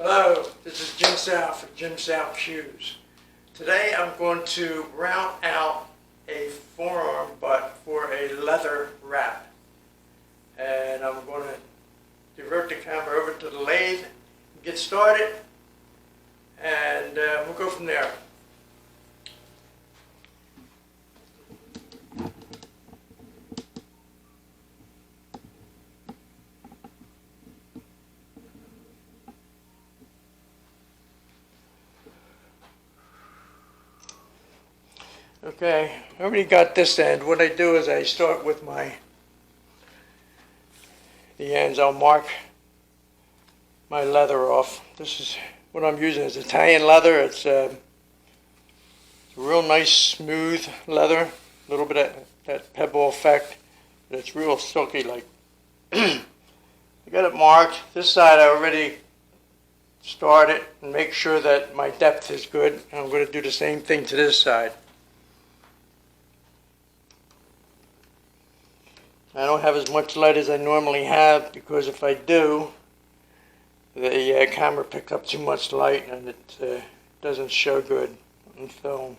Hello, this is Jim South of Jim South Shoes. Today I'm going to round out a forearm butt for a leather wrap. And I'm going to divert the camera over to the lathe, get started, and we'll go from there. Okay, I already got this end. What I do is I start with the ends. I'll mark my leather off. This is what I'm using is Italian leather. It's a real nice smooth leather, a little bit of that pebble effect, but it's real silky like. I got it marked. This side I already started and make sure that my depth is good. And I'm going to do the same thing to this side. I don't have as much light as I normally have because if I do, the camera picks up too much light and it doesn't show good on film.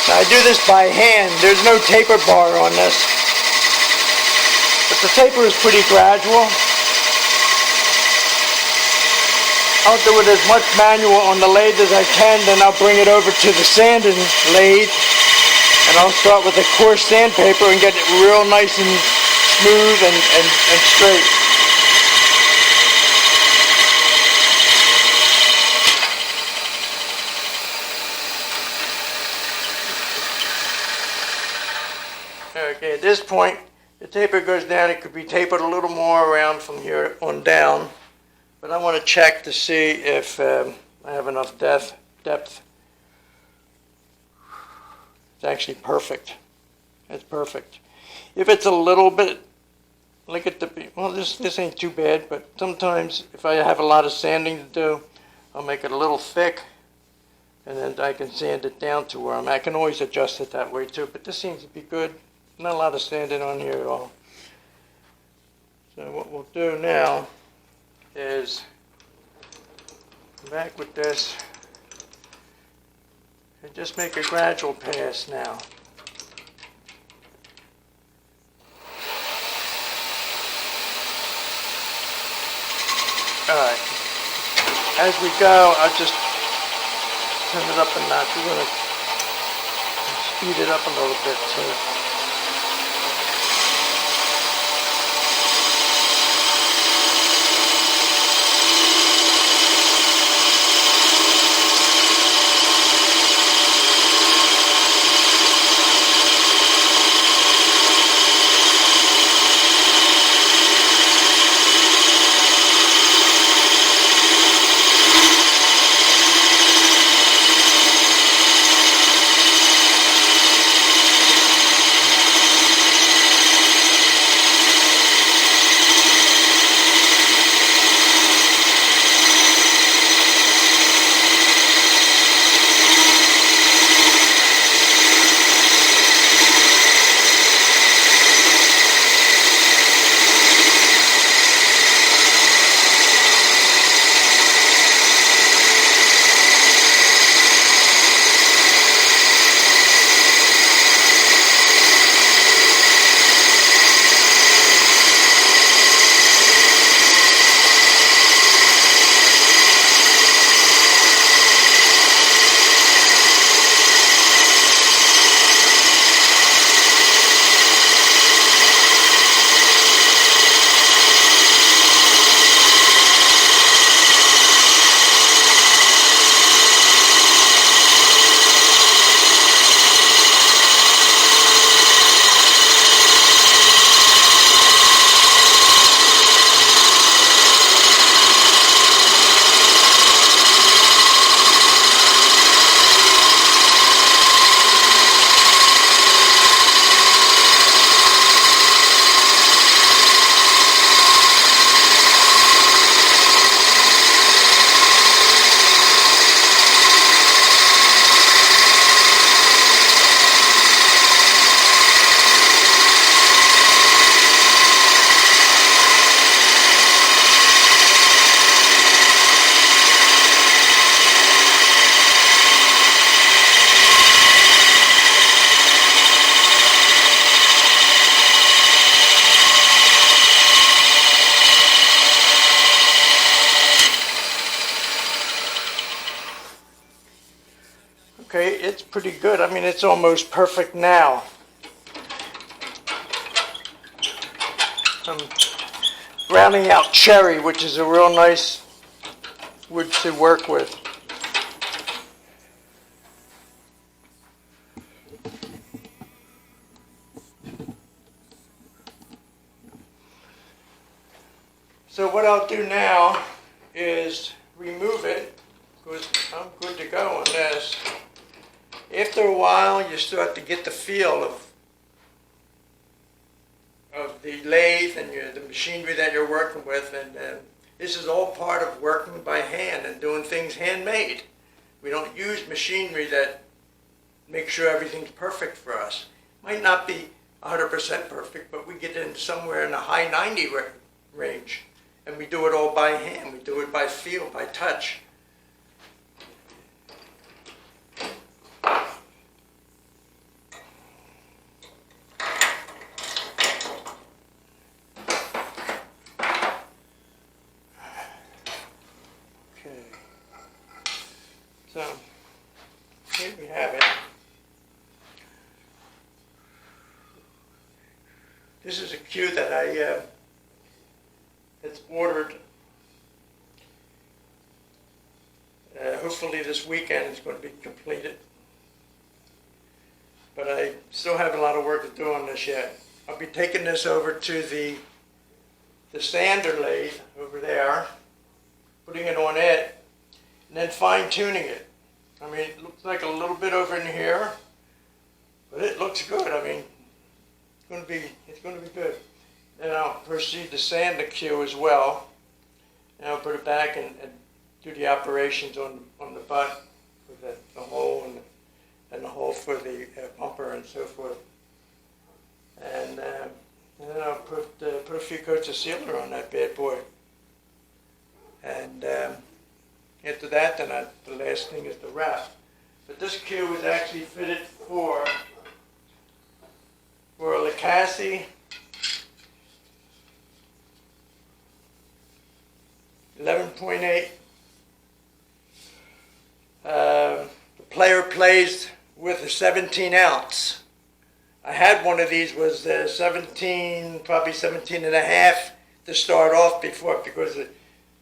Now, I do this by hand. There's no taper bar on this. But the taper is pretty gradual. I'll do it as much manual on the lathe as I can, then I'll bring it over to the sanding lathe and I'll start with a coarse sandpaper and get it real nice and smooth and straight. Okay, at this point, the taper goes down. It could be tapered a little more around from here on down, but I want to check to see if I have enough depth. It's actually perfect. It's perfect. If it's a little bit, look at the, well, this ain't too bad, but sometimes if I have a lot of sanding to do, I'll make it a little thick, and then I can sand it down to where I'm at. I can always adjust it that way too, but this seems to be good. Not a lot of sanding on here at all. So what we'll do now is come back with this and just make a gradual pass now. Alright, as we go, I'll just turn it up a notch. We're going to speed it up a little bit too. Okay, it's pretty good. I mean, it's almost perfect now. I'm browning out cherry, which is a real nice wood to work with. So what I'll do now is remove it, because I'm good to go on this. After a while, you start to get the feel of the lathe and the machinery that you're working with, and this is all part of working by hand and doing things handmade. We don't use machinery that makes sure everything's perfect for us. Might not be 100% perfect, but we get in somewhere in the high 90 range, and we do it all by hand. We do it by feel, by touch. So, here we have it. This is a cue that it's ordered. Hopefully this weekend it's going to be completed. But I Still have a lot of work to do on this yet. I'll be taking this over to the sander lathe over there, putting it on it, and then fine tuning it. I mean, it looks like a little bit over in here, but it looks good. I mean, it's going to be good. Then I'll proceed to sand the cue as well. And I'll put it back and do the operations on the butt with the hole and the hole for the bumper and so forth. And then I'll put a few coats of sealer on that bad boy. And after that, then the last thing is the wrap. But this cue is actually fitted for a Lucchese 11.8. The player plays with a 17 ounce. I had one of these, was 17, probably 17 and a half to start off before, because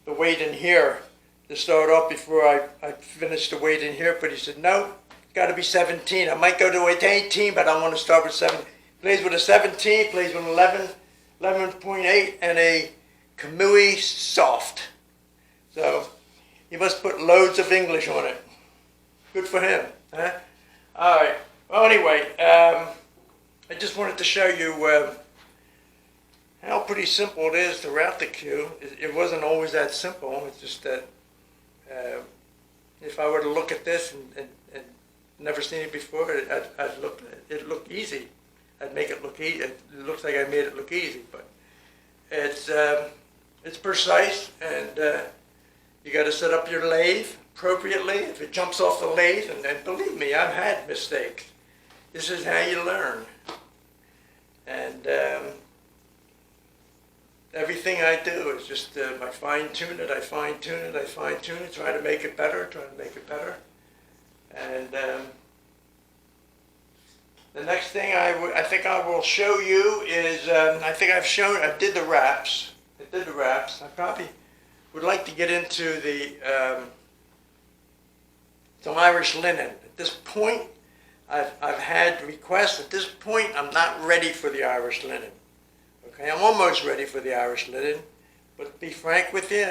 the weight in here, to start off before I finished the weight in here, but he said, no, got to be 17. I might go to 18, but I want to start with 7. Plays with a 17, plays with 11.8, and a Kamui Soft. So he must put loads of English on it. Good for him. Huh? All right. Well, anyway, I just wanted to show you how pretty simple it is to route the cue. It wasn't always that simple. It's just that if I were to look at this and never seen it before, it'd look easy. I'd make it look easy. It looks like I made it look easy, but it's precise, and you got to set up your lathe appropriately. If it jumps off the lathe, and believe me, I've had mistakes. This is how you learn. And everything I do is just I fine-tune it, try to make it better, And the next thing I think I will show you is, I did the wraps. I probably would like to get into some Irish linen. At this point, I've had requests. At this point, I'm not ready for the Irish linen. Okay, I'm almost ready for the Irish linen, but to be frank with you,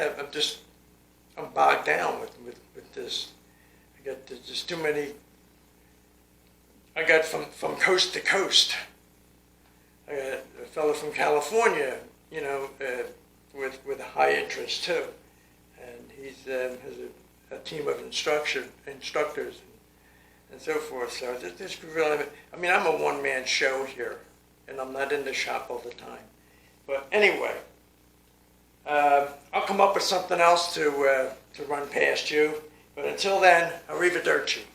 I'm bogged down with this. I got just too many. I got from coast to coast. I got a fellow from California, with a high interest too, and he's has a team of instructors and so forth. So this really, I mean, I'm a one-man show here, and I'm not in the shop all the time. But anyway, I'll come up with something else to run past you. But until then, arrivederci.